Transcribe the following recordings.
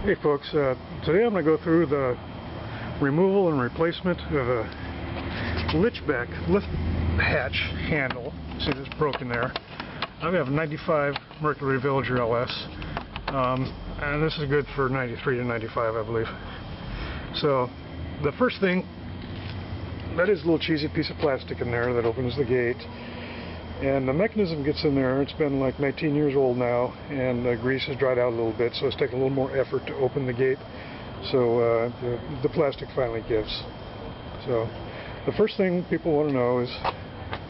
Hey folks, today I'm going to go through the removal and replacement of a lift hatch handle. See this broken there. I have a 95 Mercury Villager LS, and this is good for 93 to 95 I believe. So the first thing, that is a little cheesy piece of plastic in there that opens the gate. And the mechanism gets in there. It's been like 19 years old now, and the grease has dried out a little bit, so it's taking a little more effort to open the gate. So the plastic finally gives. So the first thing people want to know is,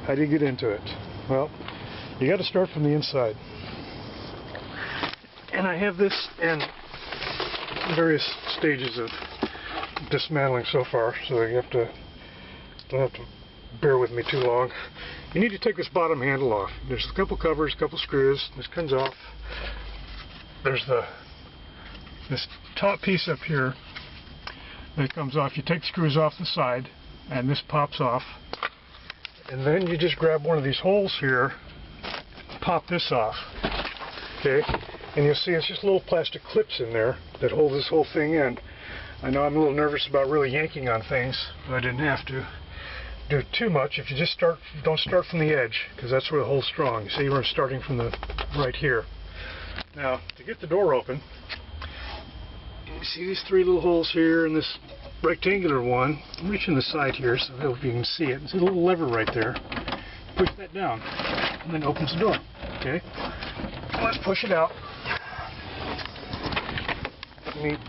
how do you get into it? Well, you got to start from the inside. And I have this in various stages of dismantling so far, so you don't have to bear with me too long. You need to take this bottom handle off. There's a couple covers, a couple screws. This comes off. There's this top piece up here that comes off. You take the screws off the side, and this pops off. And then you just grab one of these holes here, pop this off. Okay, and you'll see it's just little plastic clips in there that hold this whole thing in. I know I'm a little nervous about really yanking on things, but I didn't have to do too much. If you just don't start from the edge, because that's where the hole's strong. You see, we're starting from the right here. Now, to get the door open, you see these three little holes here and this rectangular one. I'm reaching the side here so I hope you can see it. There's a little lever right there. Push that down, and then it opens the door. Okay, let's push it out. Neat.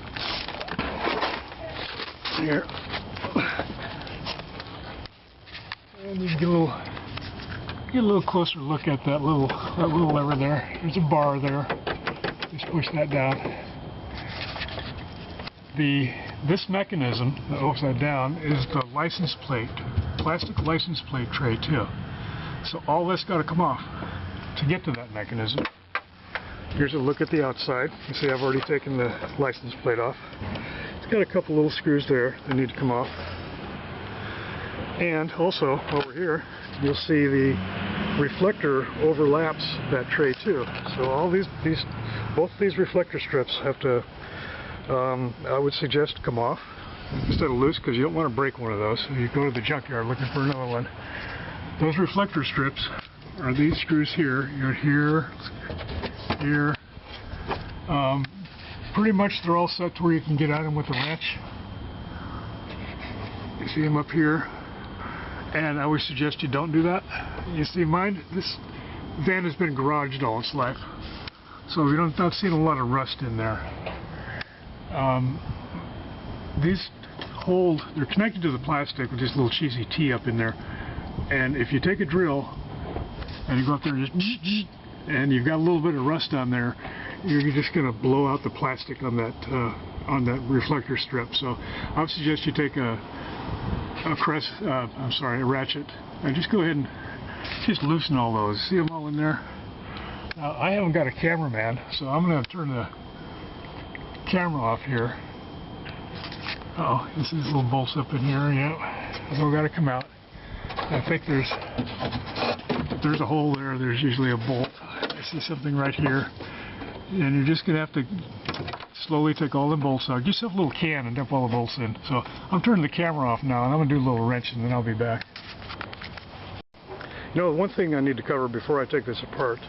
Here. And you get a little closer look at that little lever there. There's a bar there. Just push that down. This mechanism, the upside down, is the license plate, plastic license plate tray too. So all this got to come off to get to that mechanism. Here's a look at the outside. You see I've already taken the license plate off. It's got a couple little screws there that need to come off. And also over here you'll see the reflector overlaps that tray too. So all both these reflector strips have to, I would suggest, come off instead of loose, because you don't want to break one of those. So you go to the junkyard looking for another one. Those reflector strips are these screws here. You're here. Pretty much they're all set to where you can get at them with a wrench. You see them up here. And I would suggest you don't do that. You see mine, this van has been garaged all its life, so we don't see a lot of rust in there. These they're connected to the plastic with this little cheesy T up in there. And if you take a drill and you go up there and just and you've got a little bit of rust on there, you're just going to blow out the plastic on that reflector strip. So I would suggest you take a ratchet, and just go ahead and just loosen all those. See them all in there? Now, I haven't got a cameraman, so I'm going to turn the camera off here. You see these little bolts up in here? Yeah, they've all got to come out. I think if there's a hole there, there's usually a bolt. I see something right here, and you're just going to have to slowly take all the bolts out. Just have a little can and dump all the bolts in. So I'm turning the camera off now, and I'm going to do a little wrench, and then I'll be back. You know, one thing I need to cover before I take this apart,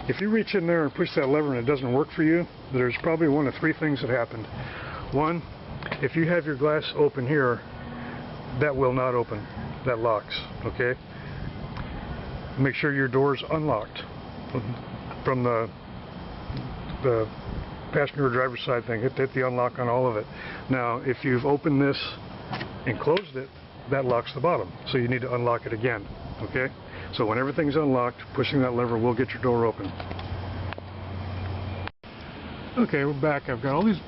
if you reach in there and push that lever and it doesn't work for you, there's probably one of three things that happened. One, if you have your glass open here, that will not open. That locks, okay? Make sure your door's unlocked from the passenger or driver's side thing. Hit the unlock on all of it. Now, if you've opened this and closed it, that locks the bottom, so you need to unlock it again. Okay? So when everything's unlocked, pushing that lever will get your door open. Okay, we're back. I've got all these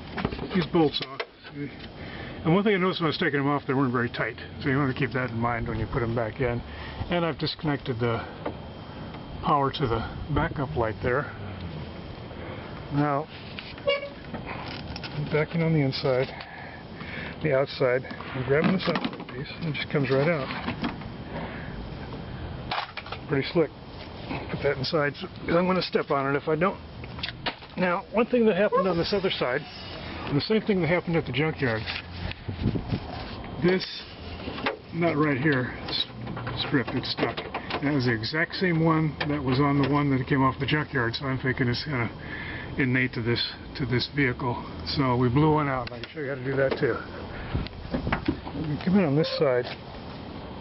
bolts off. See? And one thing I noticed when I was taking them off, they weren't very tight. So you want to keep that in mind when you put them back in. And I've disconnected the power to the backup light there. Now, backing on the inside, the outside, I'm grabbing this outside piece, and it just comes right out. Pretty slick. Put that inside, so I'm going to step on it if I don't. Now, one thing that happened on this other side And the same thing that happened at the junkyard. This nut right here stripped, it's stuck. That was the exact same one that was on the one that came off the junkyard, so I'm thinking it's kind of innate to this vehicle. So we blew one out, and I can show you how to do that too. You come in on this side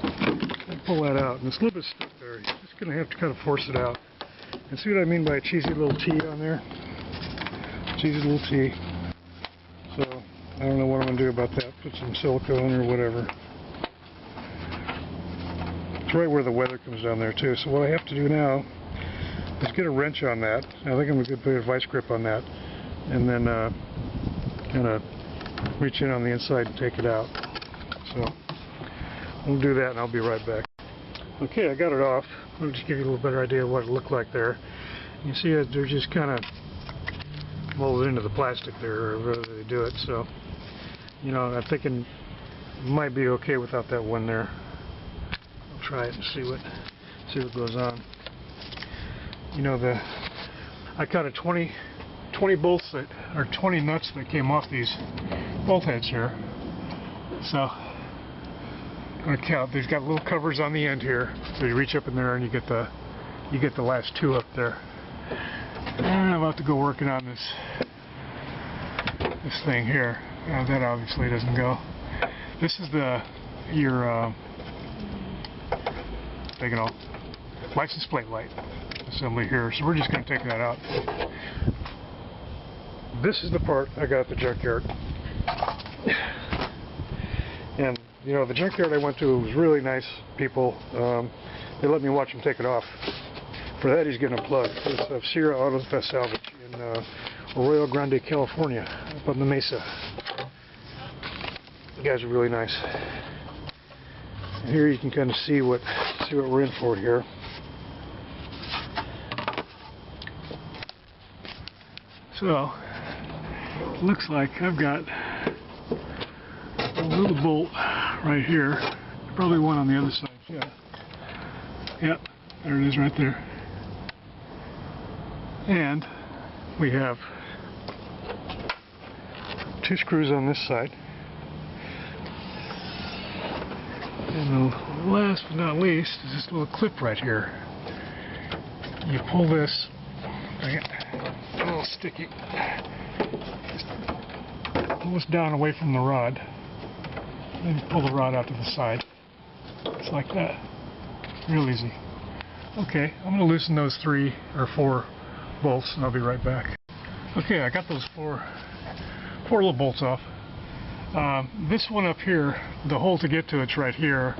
and pull that out, and it's a little bit stuck there. You're just going to have to kind of force it out. And see what I mean by a cheesy little T on there? Cheesy little T. So I don't know what I'm going to do about that. Put some silicone or whatever. It's right where the weather comes down there too. So what I have to do now is get a wrench on that. I think I'm going to put a vice grip on that, and then kind of reach in on the inside and take it out. So we'll do that, and I'll be right back. Okay, I got it off. I'll just give you a little better idea of what it looked like there. You see they're just kind of molded into the plastic there, or whether they do it. So, you know, I'm thinking it might be okay without that one there. I'll try it and see what goes on. You know, I counted 20 bolts that, or 20 nuts that came off these bolt heads here. So I'm gonna count. They've got little covers on the end here, so you reach up in there and you get the last two up there. And I'm about to go working on this thing here. That obviously doesn't go. This is your license plate light assembly here. So we're just going to take that out. This is the part I got at the junkyard. And you know, the junkyard I went to was really nice people. They let me watch him take it off. For that, he's getting a plug. It's Sierra Auto Salvage in Arroyo Grande, California, up on the Mesa. The guys are really nice. And here you can kind of see what we're in for here. So, looks like I've got a little bolt right here. Probably one on the other side. Yeah. Yep. There it is right there. And we have two screws on this side. And last but not least is this little clip right here. You pull this, a little sticky, just pull this down away from the rod, then pull the rod out to the side. It's like that. Real easy. Okay, I'm going to loosen those 3 or 4 bolts and I'll be right back. Okay, I got those four little bolts off. This one up here, the hole to get to it's right here,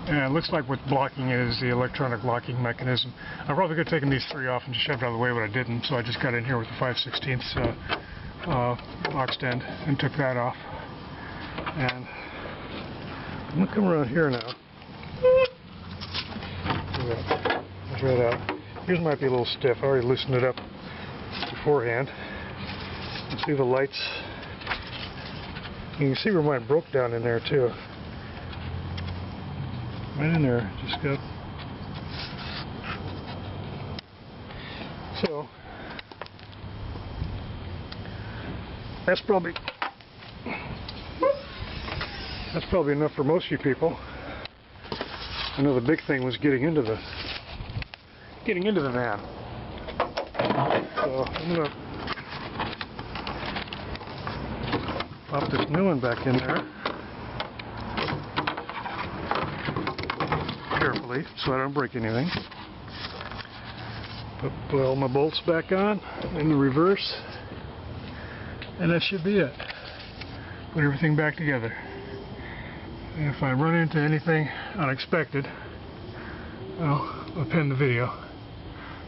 and it looks like what's blocking it is the electronic locking mechanism. I probably could have taken these 3 off and just shoved it out of the way, but I didn't, so I just got in here with the 5/16 box end and took that off. And I'm going to come around here now. Let's try it out. Yours might be a little stiff. I already loosened it up beforehand. You see the lights. You can see where mine broke down in there too. Right in there. Just got. So that's probably enough for most of you people. I know the big thing was getting into the van. So I'm gonna pop this new one back in there carefully so I don't break anything. Put all my bolts back on in the reverse, and that should be it. Put everything back together. And if I run into anything unexpected, well, I'll pin the video.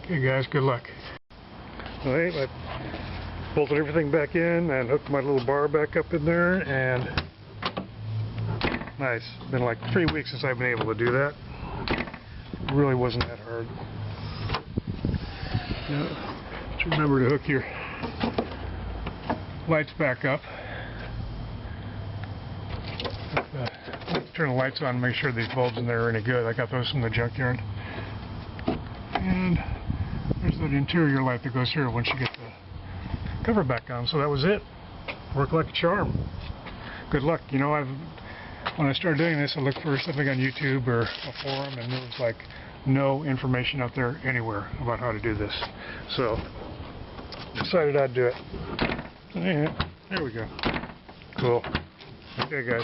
Okay guys, good luck. Alright, I bolted everything back in and hooked my little bar back up in there, and nice. It's been like 3 weeks since I've been able to do that. It really wasn't that hard. Just remember to hook your lights back up. Turn the lights on and make sure these bulbs in there are any good. I got those from the junkyard. And there's that interior light that goes here once you get the cover back on. So that was it. work like a charm. Good luck. You know, when I started doing this, I looked for something on YouTube or a forum, and there was like no information out there anywhere about how to do this. So decided I'd do it. Yeah, there we go. Cool. Okay, guys.